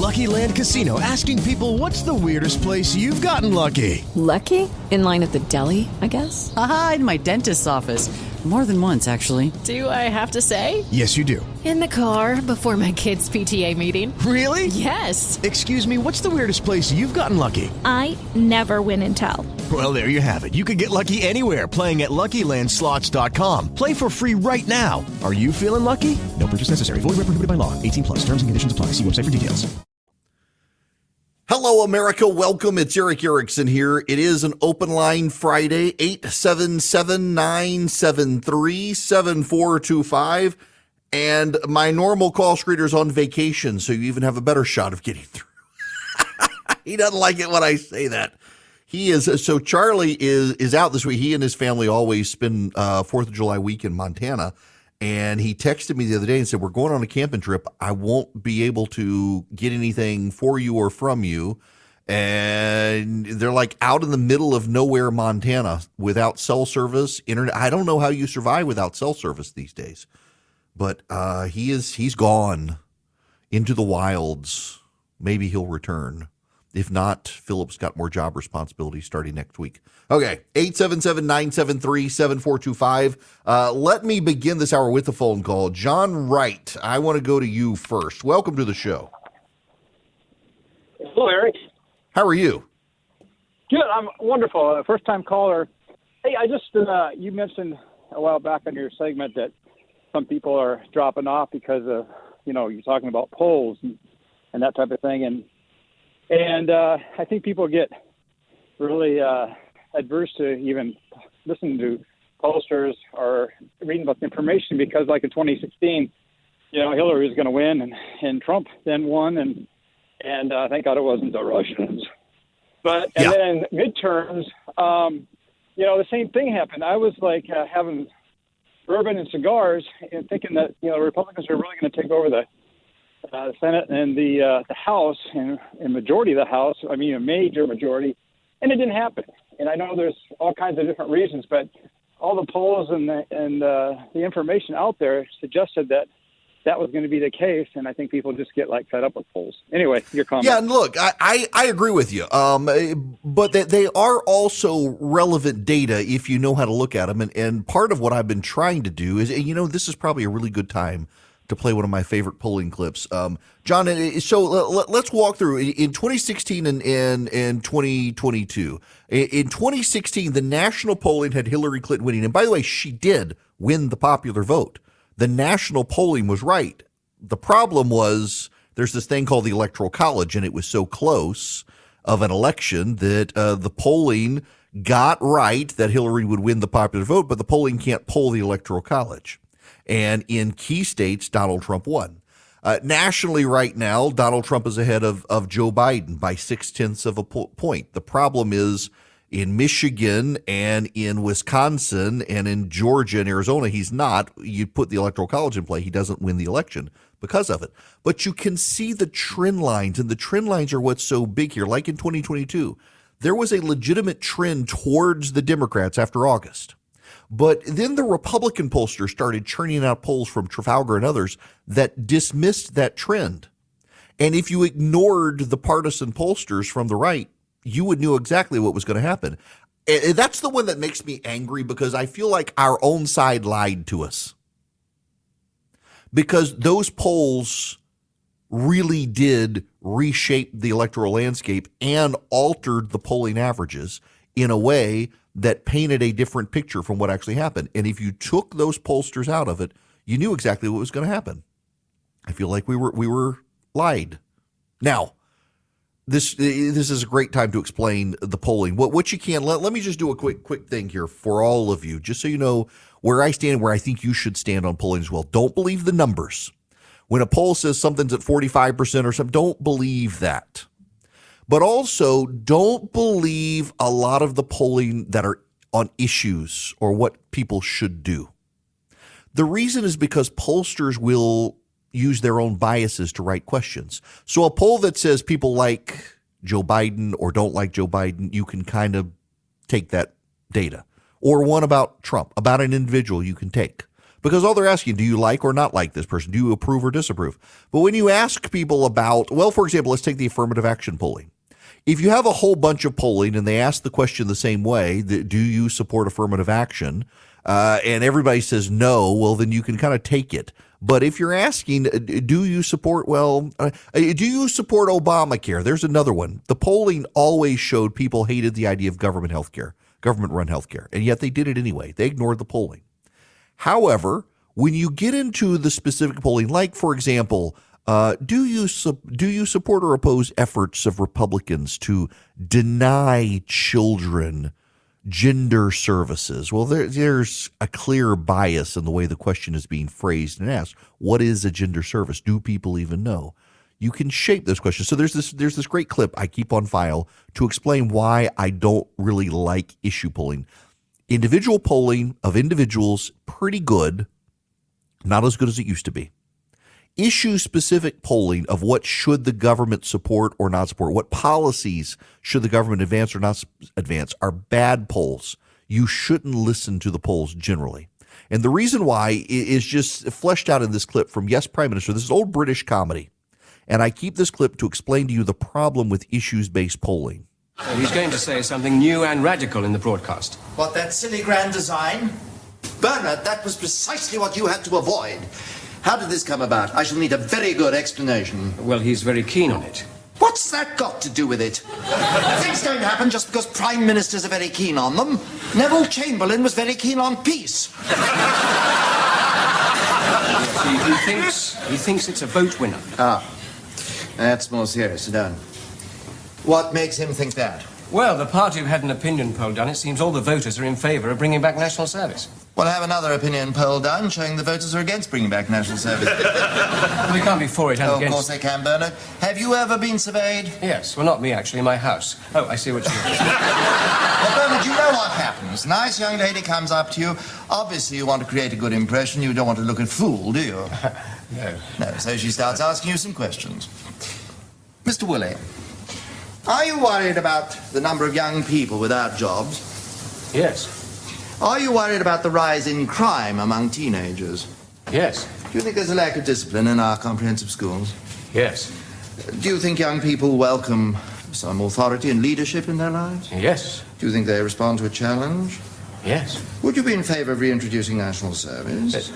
Lucky Land Casino, asking people, what's the weirdest place you've gotten lucky? Lucky? In line at the deli, I guess? Aha, in my dentist's office. More than once, actually. Do I have to say? Yes, you do. In the car before my kids' PTA meeting. Really? Yes. Excuse me, what's the weirdest place you've gotten lucky? I never win and tell. Well, there you have it. You can get lucky anywhere, playing at LuckyLandSlots.com. Play for free right now. Are you feeling lucky? No purchase necessary. Void where prohibited by law. 18 plus. Terms and conditions apply. See website for details. Hello, America. Welcome. It's Eric Erickson here. It is an open line Friday, 877-973-7425. And my normal call screener's on vacation, so you even have a better shot of getting through. He doesn't like it when I say that. He is. So Charlie is out this week. He and his family always spend 4th of July week in Montana. And he texted me the other day and said, we're going on a camping trip. I won't be able to get anything for you or from you. And they're like out in the middle of nowhere, Montana, without cell service, internet. I don't know how you survive without cell service these days. But he's gone into the wilds. Maybe he'll return. If not, Philip's got more job responsibilities starting next week. Okay, 877-973-7425. Let me begin this hour with a phone call. John Wright, I want to go to you first. Welcome to the show. Hello, Eric. How are you? Good. I'm wonderful. First-time caller. Hey, I just you mentioned a while back on your segment that some people are dropping off because of, you're talking about polls and that type of thing. And I think people get really adverse to even listening to pollsters or reading about the information because, like in 2016, Hillary was going to win, and Trump then won, and thank God it wasn't the Russians. But and then midterms, the same thing happened. I was like having bourbon and cigars and thinking that Republicans are really going to take over the Senate and the House and majority of the House. I mean, a major majority, and it didn't happen. And I know there's all kinds of different reasons, but all the polls and the information out there suggested that was going to be the case. And I think people just get fed up with polls. Anyway, your comment. Yeah, and look, I agree with you. But they are also relevant data if you know how to look at them. And part of what I've been trying to do is, this is probably a really good time to play one of my favorite polling clips. John, so let's walk through. In 2016 and 2022, in 2016, the national polling had Hillary Clinton winning. And by the way, she did win the popular vote. The national polling was right. The problem was there's this thing called the Electoral College, and it was so close of an election that the polling got right that Hillary would win the popular vote, but the polling can't poll the Electoral College. And in key states, Donald Trump won. Nationally right now, Donald Trump is ahead of Joe Biden by 0.6 of a point. The problem is in Michigan and in Wisconsin and in Georgia and Arizona, he's not. You put the Electoral College in play, he doesn't win the election because of it. But you can see the trend lines, and the trend lines are what's so big here. Like in 2022, there was a legitimate trend towards the Democrats after August. But then the Republican pollsters started churning out polls from Trafalgar and others that dismissed that trend. And if you ignored the partisan pollsters from the right, you would know exactly what was going to happen. And that's the one that makes me angry because I feel like our own side lied to us. Because those polls really did reshape the electoral landscape and altered the polling averages in a way that painted a different picture from what actually happened. And if you took those pollsters out of it, you knew exactly what was going to happen. I feel like we were lied. Now, this is a great time to explain the polling. What you can, let me just do a quick thing here for all of you, just so you know where I stand, where I think you should stand on polling as well. Don't believe the numbers. When a poll says something's at 45% or something, don't believe that. But also, don't believe a lot of the polling that are on issues or what people should do. The reason is because pollsters will use their own biases to write questions. So a poll that says people like Joe Biden or don't like Joe Biden, you can kind of take that data. Or one about Trump, about an individual you can take. because all they're asking, do you like or not like this person? Do you approve or disapprove? But when you ask people about, well, for example, let's take the affirmative action polling. If you have a whole bunch of polling and they ask the question the same way, do you support affirmative action? And everybody says no, well, then you can kind of take it. But if you're asking, do you support, do you support Obamacare? There's another one. The polling always showed people hated the idea of government healthcare, government-run healthcare, and yet they did it anyway. They ignored the polling. However, when you get into the specific polling, like, for example, do you support or oppose efforts of Republicans to deny children gender services? Well, there's a clear bias in the way the question is being phrased and asked. What is a gender service? Do people even know? You can shape those questions. So there's this great clip I keep on file to explain why I don't really like issue polling. Individual polling of individuals, pretty good, not as good as it used to be. Issue-specific polling of what should the government support or not support, what policies should the government advance or not advance, are bad polls. You shouldn't listen to the polls generally. And the reason why is just fleshed out in this clip from Yes, Prime Minister. This is old British comedy. And I keep this clip to explain to you the problem with issues-based polling. He's going to say something new and radical in the broadcast. What, that silly grand design? Bernard, that was precisely what you had to avoid. How did this come about? I shall need a very good explanation. Well, he's very keen on it. What's that got to do with it? Things don't happen just because prime ministers are very keen on them. Neville Chamberlain was very keen on peace. He thinks it's a vote winner. Ah, that's more serious. Sit down. What makes him think that? Well, the party have had an opinion poll done. It seems all the voters are in favour of bringing back national service. Well, have another opinion poll done showing the voters are against bringing back national service. We can't be for it and against. Of course they can, Bernard. Have you ever been surveyed? Yes. Well, not me, actually. My house. Oh, I see what you mean. Well, Bernard, you know what happens. Nice young lady comes up to you. Obviously, you want to create a good impression. You don't want to look a fool, do you? No. No, so she starts asking you some questions. Mr. Woolley, are you worried about the number of young people without jobs? Yes. Are you worried about the rise in crime among teenagers? Yes. Do you think there's a lack of discipline in our comprehensive schools? Yes. Do you think young people welcome some authority and leadership in their lives? Yes. Do you think they respond to a challenge? Yes. Would you be in favor of reintroducing national service? Yes.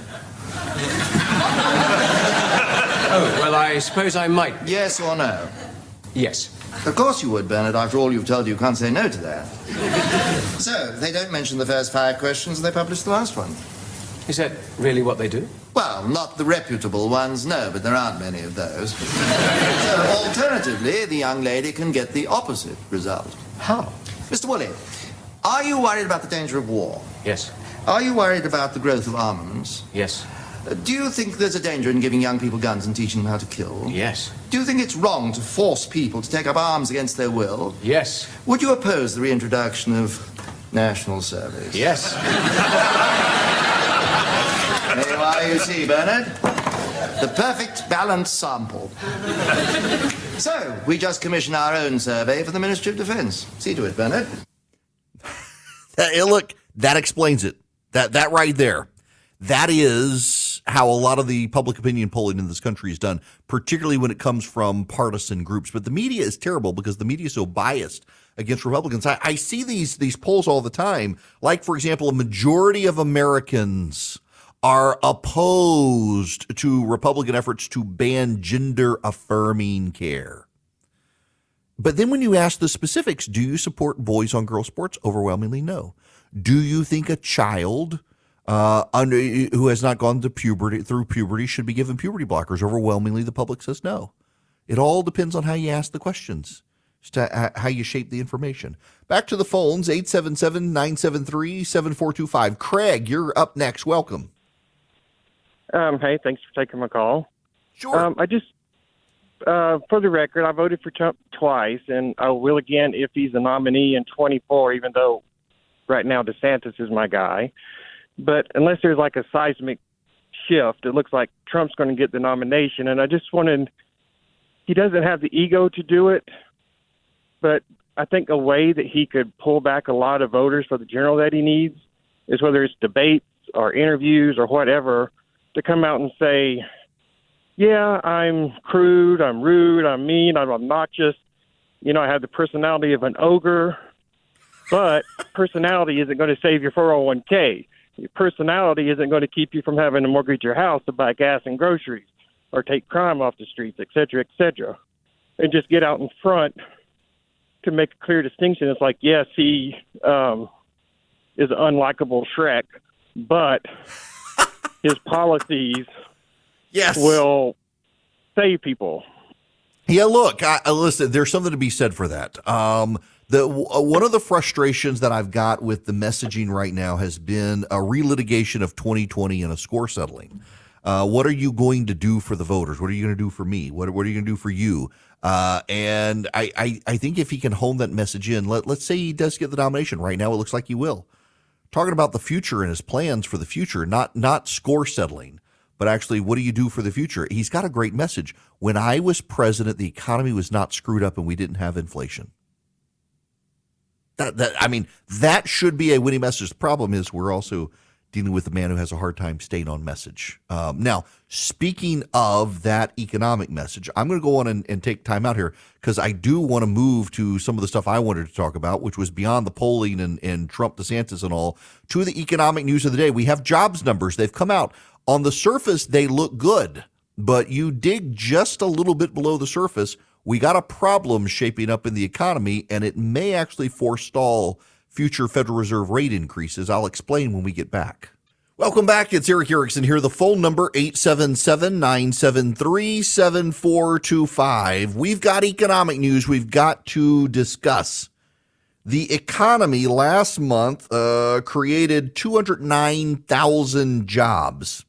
Oh, well, I suppose I might. Yes or no? Yes. Of course you would, Bernard. After all you've told you can't say no to that. So, they don't mention the first 5 questions, they publish the last one. Is that really what they do? Well, not the reputable ones, no, but there aren't many of those. So, alternatively, the young lady can get the opposite result. How? Mr. Woolley, are you worried about the danger of war? Yes. Are you worried about the growth of armaments? Yes. Do you think there's a danger in giving young people guns and teaching them how to kill? Yes. Do you think it's wrong to force people to take up arms against their will? Yes. Would you oppose the reintroduction of national service? Yes. There you are, you see, Bernard. The perfect balanced sample. So, we just commissioned our own survey for the Ministry of Defense. See to it, Bernard. Hey, look, that explains it. That right there. That is how a lot of the public opinion polling in this country is done, particularly when it comes from partisan groups. But the media is terrible because the media is so biased against Republicans. I see these polls all the time. Like, for example, a majority of Americans are opposed to Republican efforts to ban gender-affirming care. But then when you ask the specifics, do you support boys on girls sports? Overwhelmingly no. Do you think a child who has not gone through puberty should be given puberty blockers? Overwhelmingly, the public says no. It all depends on how you ask the questions, how you shape the information. Back to the phones, 877-973-7425. Craig, you're up next. Welcome. Hey, thanks for taking my call. Sure. I just, for the record, I voted for Trump twice, and I will again if he's a nominee in 24, even though right now DeSantis is my guy. But unless there's like a seismic shift, it looks like Trump's going to get the nomination. And I just wanted, he doesn't have the ego to do it, but I think a way that he could pull back a lot of voters for the general that he needs is whether it's debates or interviews or whatever to come out and say, yeah, I'm crude, I'm rude, I'm mean, I'm obnoxious. I have the personality of an ogre, but personality isn't going to save your 401k. Your personality isn't going to keep you from having to mortgage your house to buy gas and groceries or take crime off the streets, et cetera, and just get out in front to make a clear distinction. It's like, yes, he is an unlikable Shrek, but his policies will save people. Yeah, look, listen, there's something to be said for that. One of the frustrations that I've got with the messaging right now has been a relitigation of 2020 and a score settling. What are you going to do for the voters? What are you going to do for me? What are you going to do for you? And I think if he can hone that message in, let's say he does get the nomination. Right now, it looks like he will. Talking about the future and his plans for the future, not score settling, but actually, what do you do for the future? He's got a great message. When I was president, the economy was not screwed up and we didn't have inflation. That should be a winning message. The problem is we're also dealing with a man who has a hard time staying on message. Now, speaking of that economic message, I'm going to go on and take time out here because I do want to move to some of the stuff I wanted to talk about, which was beyond the polling and Trump, DeSantis and all, to the economic news of the day. We have jobs numbers. They've come out. On the surface, they look good, but you dig just a little bit below the surface, we got a problem shaping up in the economy, and it may actually forestall future Federal Reserve rate increases. I'll explain when we get back. Welcome back. It's Eric Erickson here. The phone number, 877-973-7425. We've got economic news we've got to discuss. The economy last month created 209,000 jobs.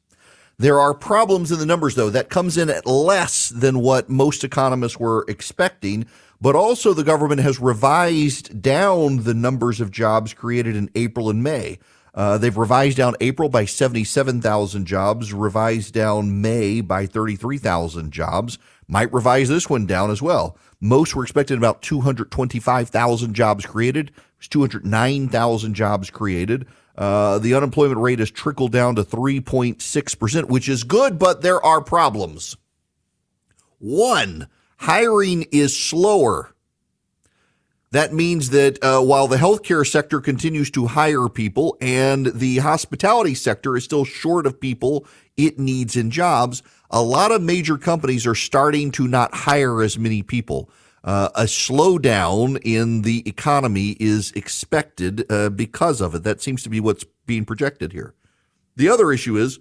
There are problems in the numbers, though. That comes in at less than what most economists were expecting, but also the government has revised down the numbers of jobs created in April and May. They've revised down April by 77,000 jobs, revised down May by 33,000 jobs. Might revise this one down as well. Most were expecting about 225,000 jobs created. It was 209,000 jobs created. The unemployment rate has trickled down to 3.6%, which is good, but there are problems. One, hiring is slower. That means that while the healthcare sector continues to hire people and the hospitality sector is still short of people it needs in jobs, a lot of major companies are starting to not hire as many people. A slowdown in the economy is expected because of it. That seems to be what's being projected here. The other issue is,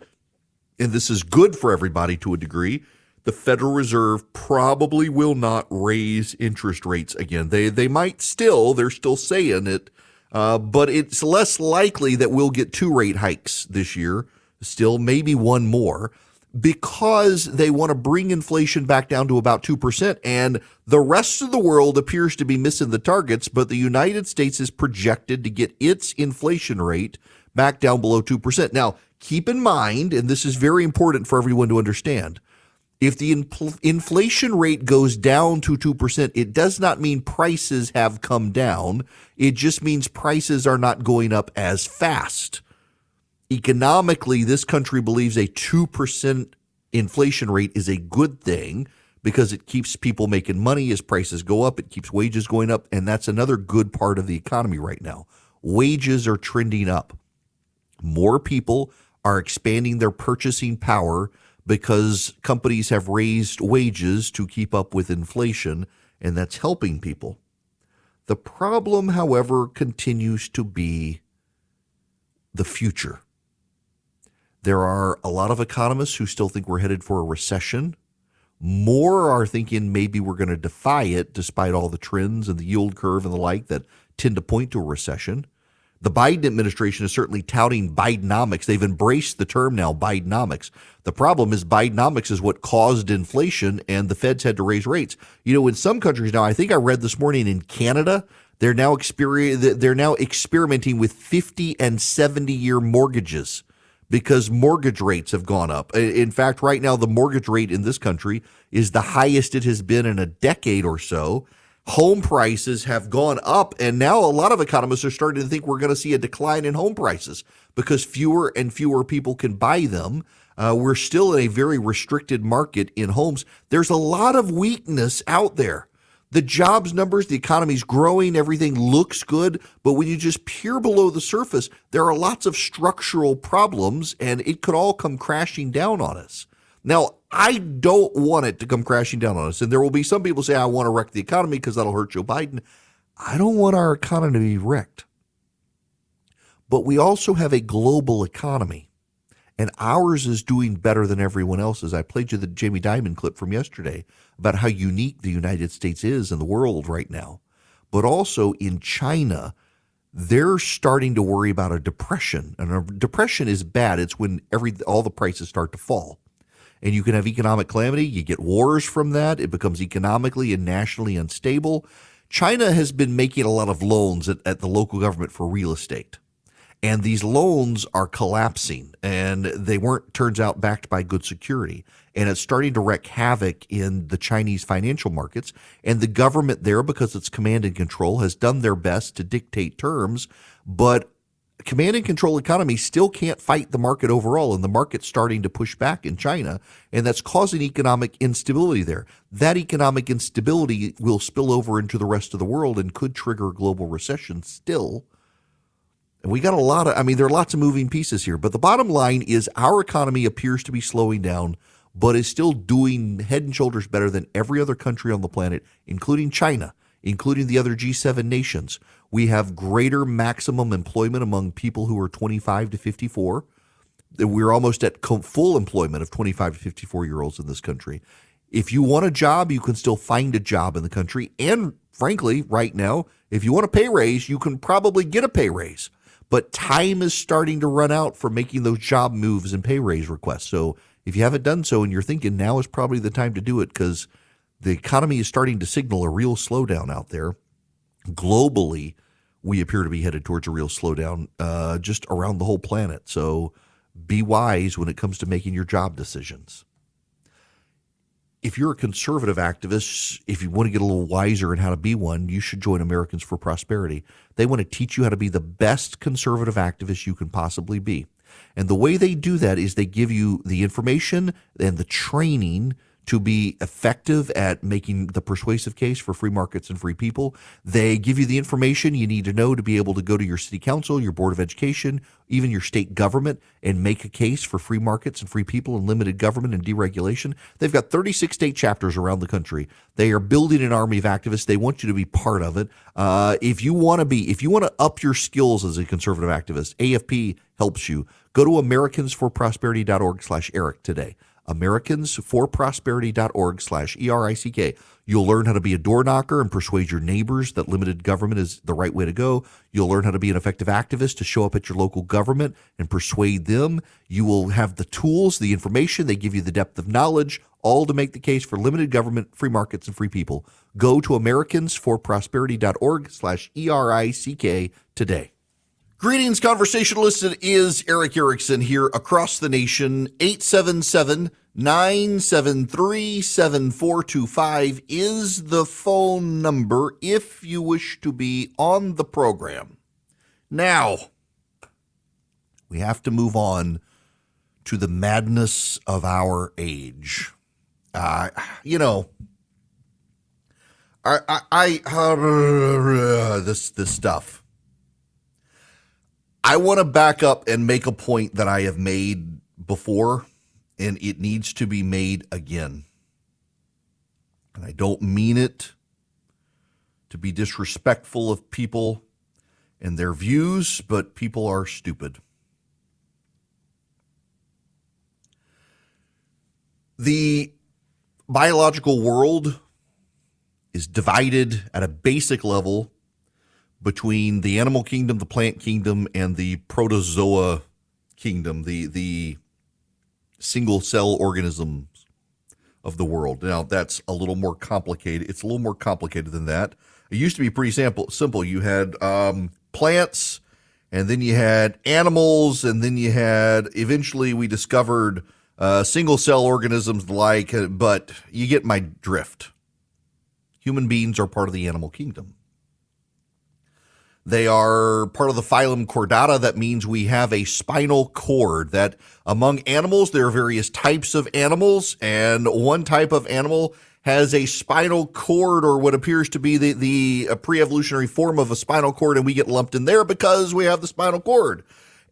and this is good for everybody to a degree, the Federal Reserve probably will not raise interest rates again. They might still, they're still saying it, but it's less likely that we'll get 2 rate hikes this year, still maybe one more, because they want to bring inflation back down to about 2%, and the rest of the world appears to be missing the targets, but the United States is projected to get its inflation rate back down below 2%. Now, keep in mind, and this is very important for everyone to understand, if the inflation rate goes down to 2%, it does not mean prices have come down. It just means prices are not going up as fast. Economically, this country believes a 2% inflation rate is a good thing because it keeps people making money as prices go up. It keeps wages going up, and that's another good part of the economy right now. Wages are trending up. More people are expanding their purchasing power because companies have raised wages to keep up with inflation, and that's helping people. The problem, however, continues to be the future. There are a lot of economists who still think we're headed for a recession. More are thinking maybe we're going to defy it despite all the trends and the yield curve and the like that tend to point to a recession. The Biden administration is certainly touting Bidenomics. They've embraced the term now, Bidenomics. The problem is Bidenomics is what caused inflation, and the Feds had to raise rates. You know, in some countries now, I think I read this morning in Canada, they're now experimenting with 50 and 70-year mortgages because mortgage rates have gone up. In fact, right now, the mortgage rate in this country is the highest it has been in a decade or so. home prices have gone up, and now a lot of economists are starting to think we're going to see a decline in home prices because fewer and fewer people can buy them. We're still in a very restricted market in homes. There's a lot of weakness out there. The jobs numbers, the economy's growing, everything looks good, but when you just peer below the surface, there are lots of structural problems, and it could all come crashing down on us. Now, I don't want it to come crashing down on us, and there will be some people say, I want to wreck the economy because that'll hurt Joe Biden. I don't want our economy to be wrecked. But we also have a global economy, and ours is doing better than everyone else's. I played you the Jamie Dimon clip from yesterday about how unique the United States is in the world right now. But also in China, they're starting to worry about a depression. And a depression is bad. It's when all the prices start to fall. And you can have economic calamity. You get wars from that. It becomes economically and nationally unstable. China has been making a lot of loans at the local government for real estate. And these loans are collapsing, and they weren't, turns out, backed by good security. And it's starting to wreak havoc in the Chinese financial markets. And the government there, because it's command and control, has done their best to dictate terms. But command and control economy still can't fight the market overall, and the market's starting to push back in China, and that's causing economic instability there. That economic instability will spill over into the rest of the world and could trigger global recession still. And we got there are lots of moving pieces here, but the bottom line is our economy appears to be slowing down, but is still doing head and shoulders better than every other country on the planet, including China, including the other G7 nations. We have greater maximum employment among people who are 25 to 54. We're almost at full employment of 25 to 54-year-olds in this country. If you want a job, you can still find a job in the country. And frankly, right now, if you want a pay raise, you can probably get a pay raise. But time is starting to run out for making those job moves and pay raise requests. So if you haven't done so and you're thinking now is probably the time to do it, because the economy is starting to signal a real slowdown out there. Globally, we appear to be headed towards a real slowdown just around the whole planet. So be wise when it comes to making your job decisions. If you're a conservative activist, if you want to get a little wiser in how to be one, you should join Americans for Prosperity. They want to teach you how to be the best conservative activist you can possibly be. And the way they do that is they give you the information and the training to be effective at making the persuasive case for free markets and free people. They give you the information you need to know to be able to go to your city council, your board of education, even your state government, and make a case for free markets and free people and limited government and deregulation. They've got 36 state chapters around the country. They are building an army of activists. They want you to be part of it. If you want to up your skills as a conservative activist, AFP helps you. Go to americansforprosperity.org/Eric today. americansforprosperity.org/ERICK. You'll learn how to be a door knocker and persuade your neighbors that limited government is the right way to go. You'll learn how to be an effective activist to show up at your local government and persuade them. You will have the tools, the information. They give you the depth of knowledge, all to make the case for limited government, free markets, and free people. Go to americansforprosperity.org/ERICK today. Greetings, conversationalists. It is Eric Erickson here across the nation. 877-973-7425 is the phone number if you wish to be on the program. Now, we have to move on to the madness of our age. This stuff. I want to back up and make a point that I have made before, and it needs to be made again. And I don't mean it to be disrespectful of people and their views, but people are stupid. The biological world is divided at a basic level between the animal kingdom, the plant kingdom, and the protozoa kingdom, the single-cell organisms of the world. Now, that's a little more complicated. It's a little more complicated than that. It used to be pretty simple. You had plants, and then you had animals, and then you had, eventually we discovered single-cell organisms but you get my drift. Human beings are part of the animal kingdom. They are part of the phylum Chordata. That means we have a spinal cord. That among animals, there are various types of animals, and one type of animal has a spinal cord, or what appears to be the pre-evolutionary form of a spinal cord, and we get lumped in there because we have the spinal cord.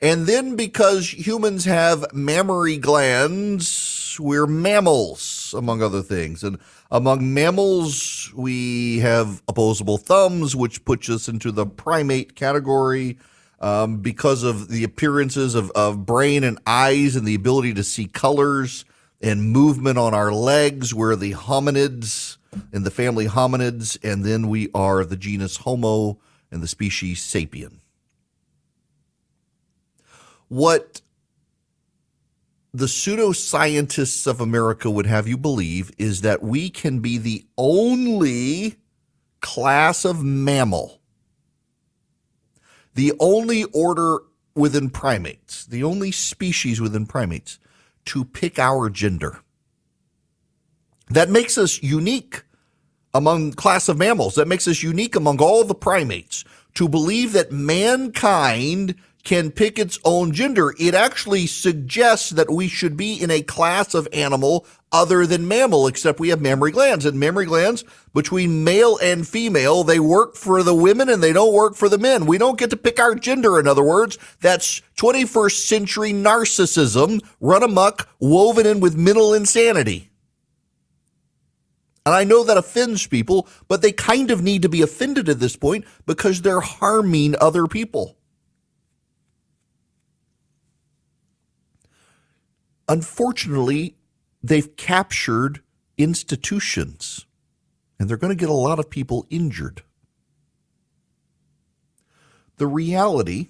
And then because humans have mammary glands, we're mammals, among other things. And among mammals, we have opposable thumbs, which puts us into the primate category because of the appearances of brain and eyes and the ability to see colors and movement on our legs. We're the hominids in the family hominids, and then we are the genus Homo and the species Sapien. What the pseudoscientists of America would have you believe is that we can be the only class of mammal, the only order within primates, the only species within primates to pick our gender. That makes us unique among class of mammals. That makes us unique among all the primates. To believe that mankind can pick its own gender, it actually suggests that we should be in a class of animal other than mammal, except we have mammary glands. And mammary glands, between male and female, they work for the women and they don't work for the men. We don't get to pick our gender, in other words. That's 21st century narcissism run amok, woven in with mental insanity. And I know that offends people, but they kind of need to be offended at this point because they're harming other people. Unfortunately, they've captured institutions, and they're going to get a lot of people injured. The reality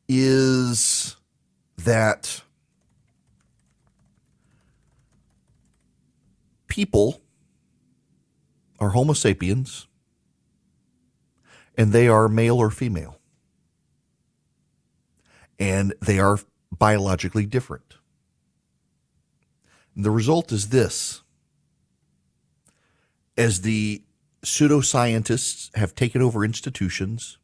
is that people are Homo sapiens, and they are male or female, and they are biologically different. And the result is this: as the pseudoscientists have taken over institutions,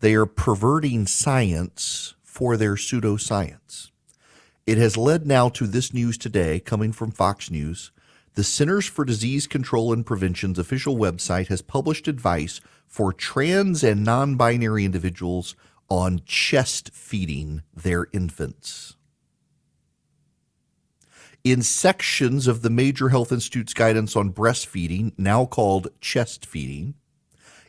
they are perverting science for their pseudoscience. It has led now to this news today, coming from Fox News. The Centers for Disease Control and Prevention's official website has published advice for trans and non-binary individuals on chest feeding their infants. In sections of the Major Health Institute's guidance on breastfeeding, now called chest feeding,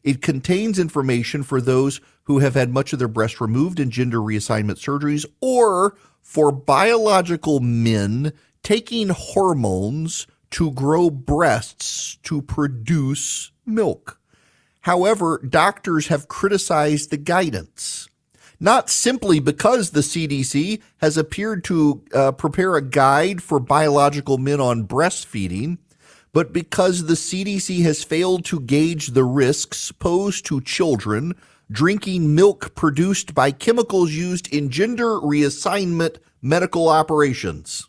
it contains information for those who have had much of their breast removed in gender reassignment surgeries, or for biological men taking hormones to grow breasts to produce milk. However, doctors have criticized the guidance, not simply because the CDC has appeared to prepare a guide for biological men on breastfeeding, but because the CDC has failed to gauge the risks posed to children drinking milk produced by chemicals used in gender reassignment medical operations.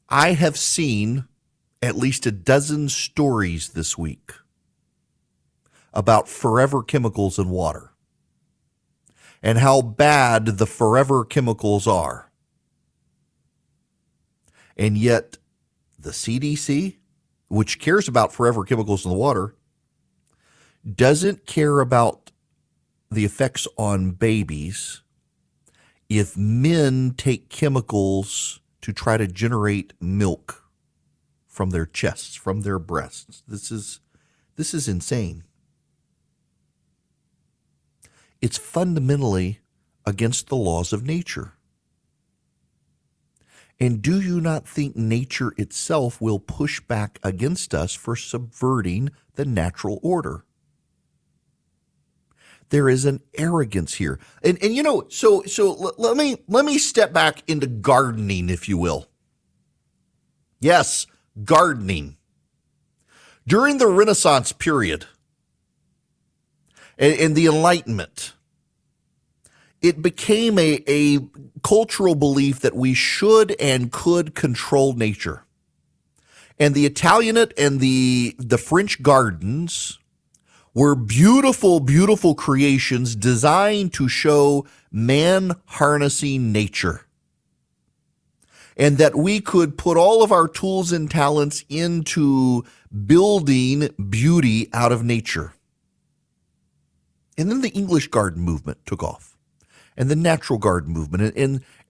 I have seen at least a dozen stories this week about forever chemicals in water and how bad the forever chemicals are. And yet the CDC, which cares about forever chemicals in the water, doesn't care about the effects on babies if men take chemicals to try to generate milk from their chests, from their breasts. This is insane. It's fundamentally against the laws of nature. And do you not think nature itself will push back against us for subverting the natural order? There is an arrogance here. And you know, so let me step back into gardening, if you will. Yes, gardening. During the Renaissance period and the Enlightenment, it became a cultural belief that we should and could control nature. And the Italianate and the French gardens were beautiful, beautiful creations designed to show man harnessing nature. And that we could put all of our tools and talents into building beauty out of nature. And then the English garden movement took off, and the natural garden movement,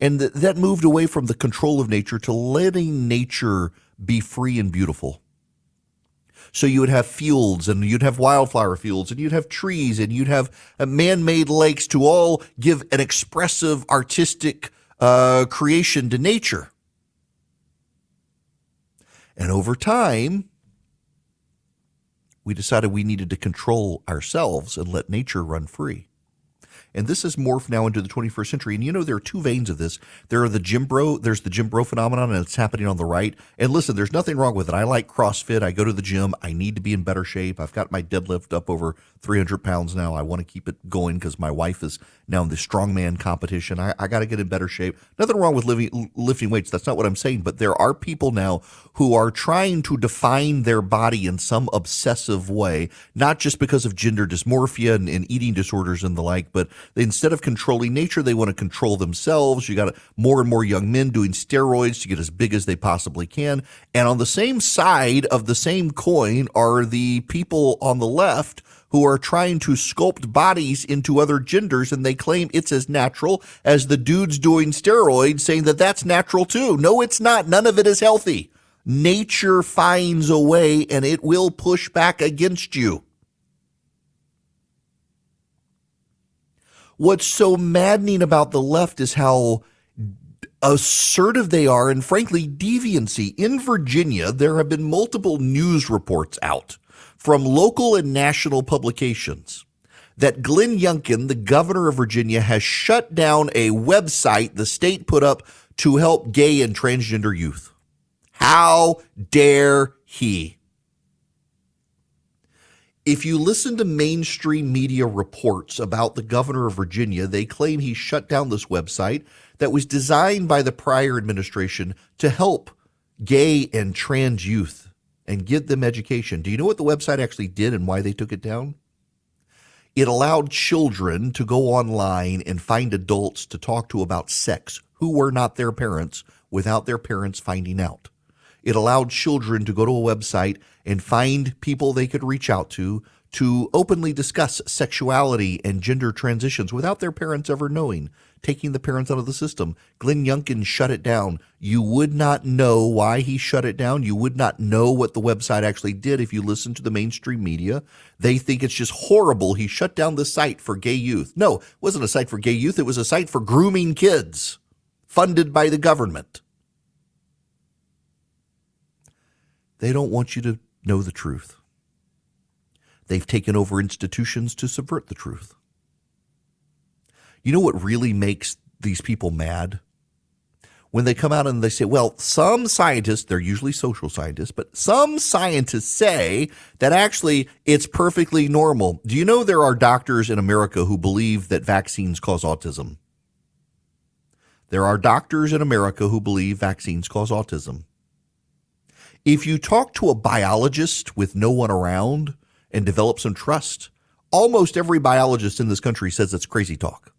and that moved away from the control of nature to letting nature be free and beautiful. So you would have fields, and you'd have wildflower fields, and you'd have trees, and you'd have man-made lakes to all give an expressive, artistic creation to nature. And over time, we decided we needed to control ourselves and let nature run free. And this has morphed now into the 21st century. And there are two veins of this. There's the gym bro phenomenon, and it's happening on the right. And listen, there's nothing wrong with it. I like CrossFit. I go to the gym. I need to be in better shape. I've got my deadlift up over 300 pounds now. I want to keep it going because my wife is now in the strongman competition. I got to get in better shape. Nothing wrong with lifting weights. That's not what I'm saying. But there are people now who are trying to define their body in some obsessive way, not just because of gender dysmorphia and eating disorders and the like, but instead of controlling nature, they want to control themselves. You got more and more young men doing steroids to get as big as they possibly can. And on the same side of the same coin are the people on the left who are trying to sculpt bodies into other genders, and they claim it's as natural as the dudes doing steroids, saying that that's natural too. No, it's not. None of it is healthy. Nature finds a way, and it will push back against you. What's so maddening about the left is how assertive they are, and frankly, deviancy. In Virginia, there have been multiple news reports out from local and national publications that Glenn Youngkin, the governor of Virginia, has shut down a website the state put up to help gay and transgender youth. How dare he? If you listen to mainstream media reports about the governor of Virginia, they claim he shut down this website that was designed by the prior administration to help gay and trans youth and give them education. Do you know what the website actually did and why they took it down? It allowed children to go online and find adults to talk to about sex who were not their parents without their parents finding out. It allowed children to go to a website and find people they could reach out to openly discuss sexuality and gender transitions without their parents ever knowing, taking the parents out of the system. Glenn Youngkin shut it down. You would not know why he shut it down. You would not know what the website actually did if you listen to the mainstream media. They think it's just horrible. He shut down the site for gay youth. No, it wasn't a site for gay youth. It was a site for grooming kids, funded by the government. They don't want you to know the truth. They've taken over institutions to subvert the truth. You know what really makes these people mad? When they come out and they say, well, some scientists, they're usually social scientists, but some scientists say that actually it's perfectly normal. Do you know there are doctors in America who believe that vaccines cause autism? There are doctors in America who believe vaccines cause autism. If you talk to a biologist with no one around and develop some trust, almost every biologist in this country says it's crazy talk.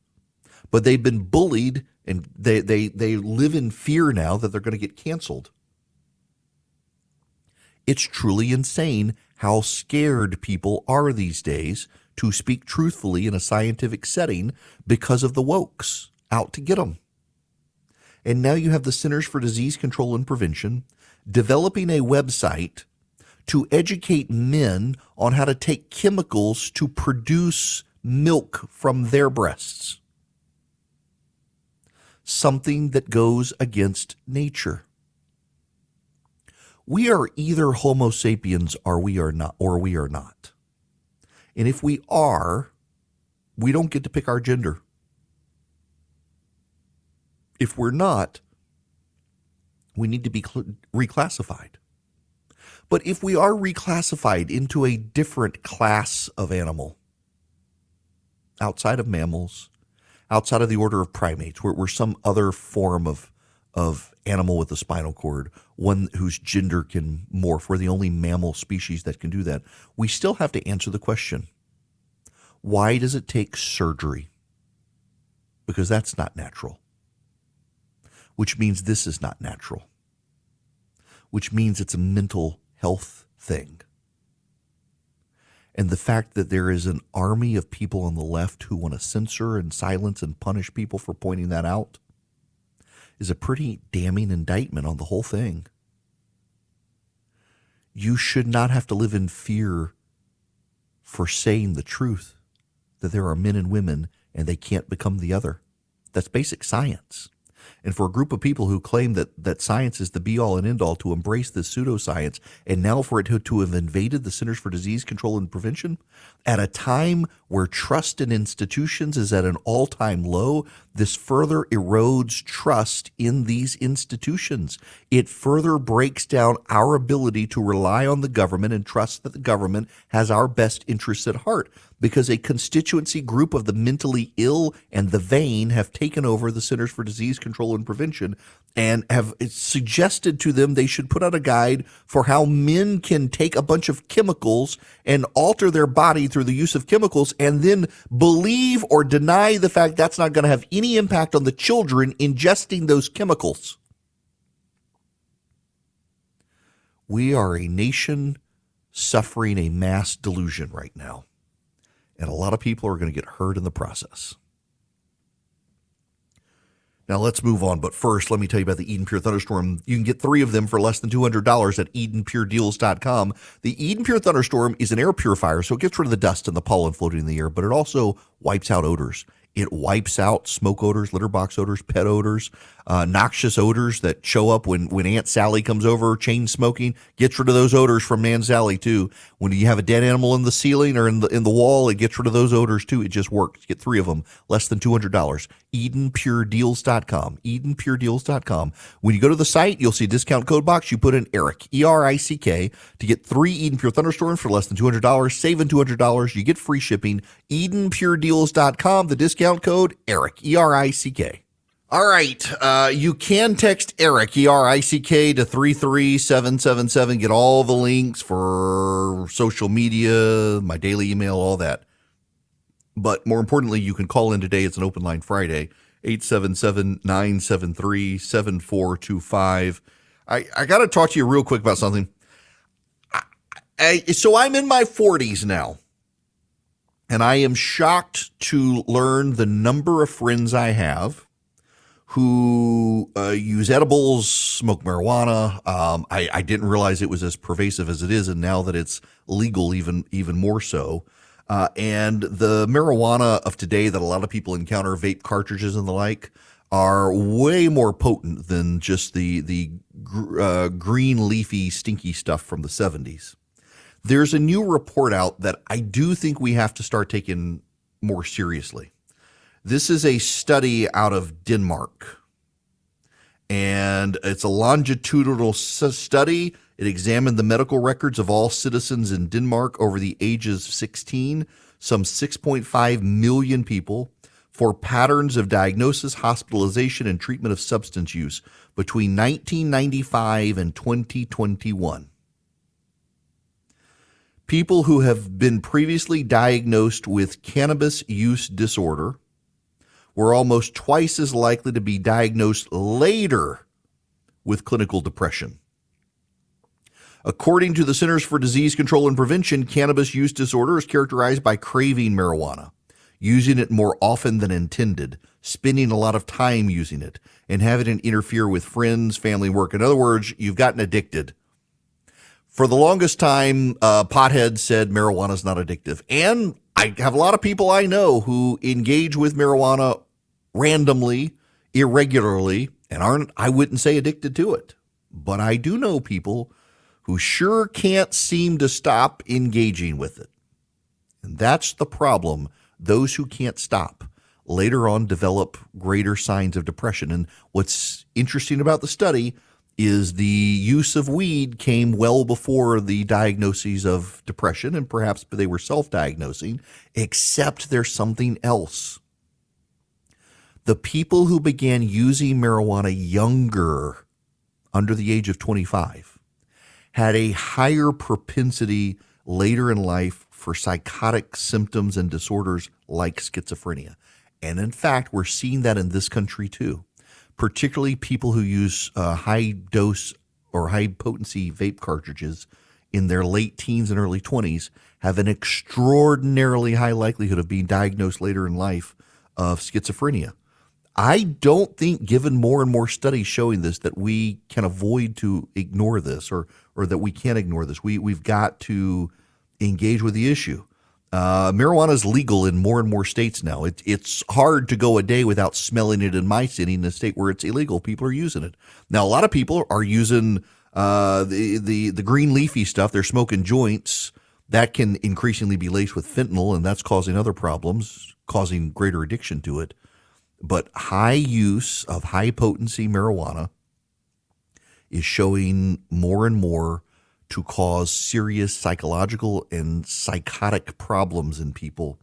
But they've been bullied, and they live in fear now that they're going to get canceled. It's truly insane how scared people are these days to speak truthfully in a scientific setting because of the wokes out to get them. And now you have the Centers for Disease Control and Prevention developing a website to educate men on how to take chemicals to produce milk from their breasts. Something that goes against nature. We are either Homo sapiens or we are not. And if we are, we don't get to pick our gender. If we're not, we need to be reclassified. But if we are reclassified into a different class of animal, outside of mammals, outside of the order of primates, we're some other form of animal with a spinal cord, one whose gender can morph. We're the only mammal species that can do that. We still have to answer the question, why does it take surgery? Because that's not natural. Which means this is not natural. Which means it's a mental health thing. And the fact that there is an army of people on the left who want to censor and silence and punish people for pointing that out is a pretty damning indictment on the whole thing. You should not have to live in fear for saying the truth, that there are men and women and they can't become the other. That's basic science. And for a group of people who claim that science is the be-all and end-all to embrace this pseudoscience, and now for it to have invaded the Centers for Disease Control and Prevention, at a time where trust in institutions is at an all-time low, this further erodes trust in these institutions. It further breaks down our ability to rely on the government and trust that the government has our best interests at heart, because a constituency group of the mentally ill and the vain have taken over the Centers for Disease Control and Prevention and have suggested to them they should put out a guide for how men can take a bunch of chemicals and alter their body through the use of chemicals and then believe or deny the fact that's not going to have any impact on the children ingesting those chemicals. We are a nation suffering a mass delusion right now. And a lot of people are going to get hurt in the process. Now let's move on. But first, let me tell you about the Eden Pure Thunderstorm. You can get 3 of them for less than $200 at EdenPureDeals.com. The Eden Pure Thunderstorm is an air purifier, so it gets rid of the dust and the pollen floating in the air, but it also wipes out odors. It wipes out smoke odors, litter box odors, pet odors, noxious odors that show up when Aunt Sally comes over, chain smoking. Gets rid of those odors from Aunt Sally too. When you have a dead animal in the ceiling or in the wall, it gets rid of those odors too. It just works. Get 3 of them, less than $200. EdenPureDeals.com. EdenPureDeals.com. When you go to the site, you'll see a discount code box. You put in ERIC, ERICK, to get 3 Eden Pure Thunderstorms for less than $200. Saving $200. You get free shipping. EdenPureDeals.com. The discount code ERIC, ERICK. All right, you can text ERIC, E-R-I-C-K, to 33777. Get all the links for social media, my daily email, all that. But more importantly, you can call in today. It's an open line Friday, 877-973-7425. I got to talk to you real quick about something. So I'm in my 40s now, and I am shocked to learn the number of friends I have who use edibles, smoke marijuana. I didn't realize it was as pervasive as it is, and now that it's legal, even more so. And the marijuana of today that a lot of people encounter, vape cartridges and the like, are way more potent than just the green leafy stinky stuff from the 70s. There's a new report out that I do think we have to start taking more seriously. This is a study out of Denmark, and it's a longitudinal study. It examined the medical records of all citizens in Denmark over the ages of 16, some 6.5 million people, for patterns of diagnosis, hospitalization, and treatment of substance use between 1995 and 2021. People who have been previously diagnosed with cannabis use disorder were almost twice as likely to be diagnosed later with clinical depression. According to the Centers for Disease Control and Prevention, cannabis use disorder is characterized by craving marijuana, using it more often than intended, spending a lot of time using it, and having it interfere with friends, family, work. In other words, you've gotten addicted. For the longest time, potheads said marijuana is not addictive. And I have a lot of people I know who engage with marijuana randomly, irregularly, and aren't, I wouldn't say addicted to it. But I do know people who sure can't seem to stop engaging with it. And that's the problem. Those who can't stop later on develop greater signs of depression. And what's interesting about the study is the use of weed came well before the diagnoses of depression, and perhaps they were self-diagnosing, except there's something else. The people who began using marijuana younger, under the age of 25, had a higher propensity later in life for psychotic symptoms and disorders like schizophrenia. And in fact, we're seeing that in this country too, particularly people who use high dose or high potency vape cartridges in their late teens and early 20s have an extraordinarily high likelihood of being diagnosed later in life of schizophrenia. I don't think, given more and more studies showing this, that we can avoid to ignore this or that we can't ignore this. We've got to engage with the issue. Marijuana is legal in more and more states now. It's hard to go a day without smelling it in my city. In a state where it's illegal, people are using it. Now, a lot of people are using the green leafy stuff. They're smoking joints. That can increasingly be laced with fentanyl, and that's causing other problems, causing greater addiction to it. But high use of high potency marijuana is showing more and more to cause serious psychological and psychotic problems in people.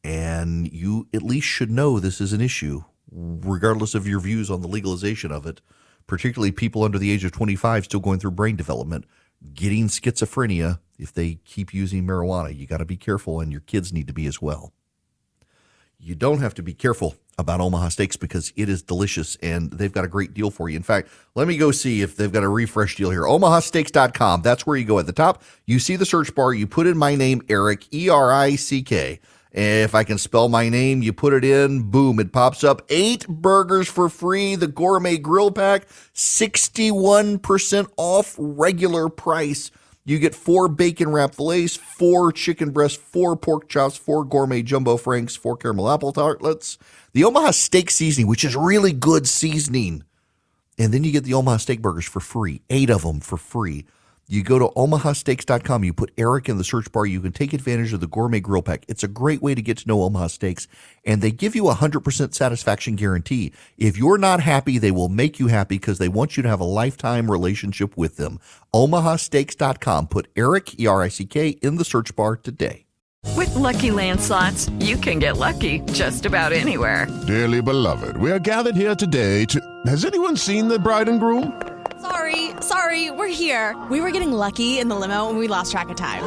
And you at least should know this is an issue, regardless of your views on the legalization of it, particularly people under the age of 25 still going through brain development, getting schizophrenia if they keep using marijuana. You got to be careful, and your kids need to be as well. You don't have to be careful about Omaha Steaks because it is delicious and they've got a great deal for you. In fact, let me go see if they've got a refresh deal here. omahasteaks.com. That's where you go at the top. You see the search bar. You put in my name, Eric, E-R-I-C-K. If I can spell my name, you put it in, boom, it pops up. 8 burgers for free. The gourmet grill pack, 61% off regular price. You get 4 bacon wrapped fillets, 4 chicken breasts, 4 pork chops, 4 gourmet jumbo franks, 4 caramel apple tartlets, the Omaha Steak seasoning, which is really good seasoning. And then you get the Omaha Steak burgers for free, 8 of them for free. You go to omahasteaks.com, you put Eric in the search bar, you can take advantage of the gourmet grill pack. It's a great way to get to know Omaha Steaks, and they give you a 100% satisfaction guarantee. If you're not happy, they will make you happy because they want you to have a lifetime relationship with them. omahasteaks.com. Put Eric, E-R-I-C-K, in the search bar today. With Lucky Land Slots, you can get lucky just about anywhere. Dearly beloved, we are gathered here today to... Has anyone seen the bride and groom? Sorry, we're here. We were getting lucky in the limo and we lost track of time.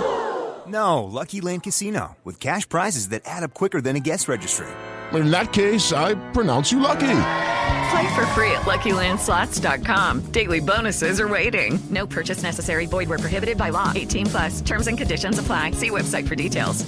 No, Lucky Land Casino, with cash prizes that add up quicker than a guest registry. In that case, I pronounce you lucky. Play for free at LuckyLandSlots.com. Daily bonuses are waiting. No purchase necessary. Void where prohibited by law. 18+. Terms and conditions apply. See website for details.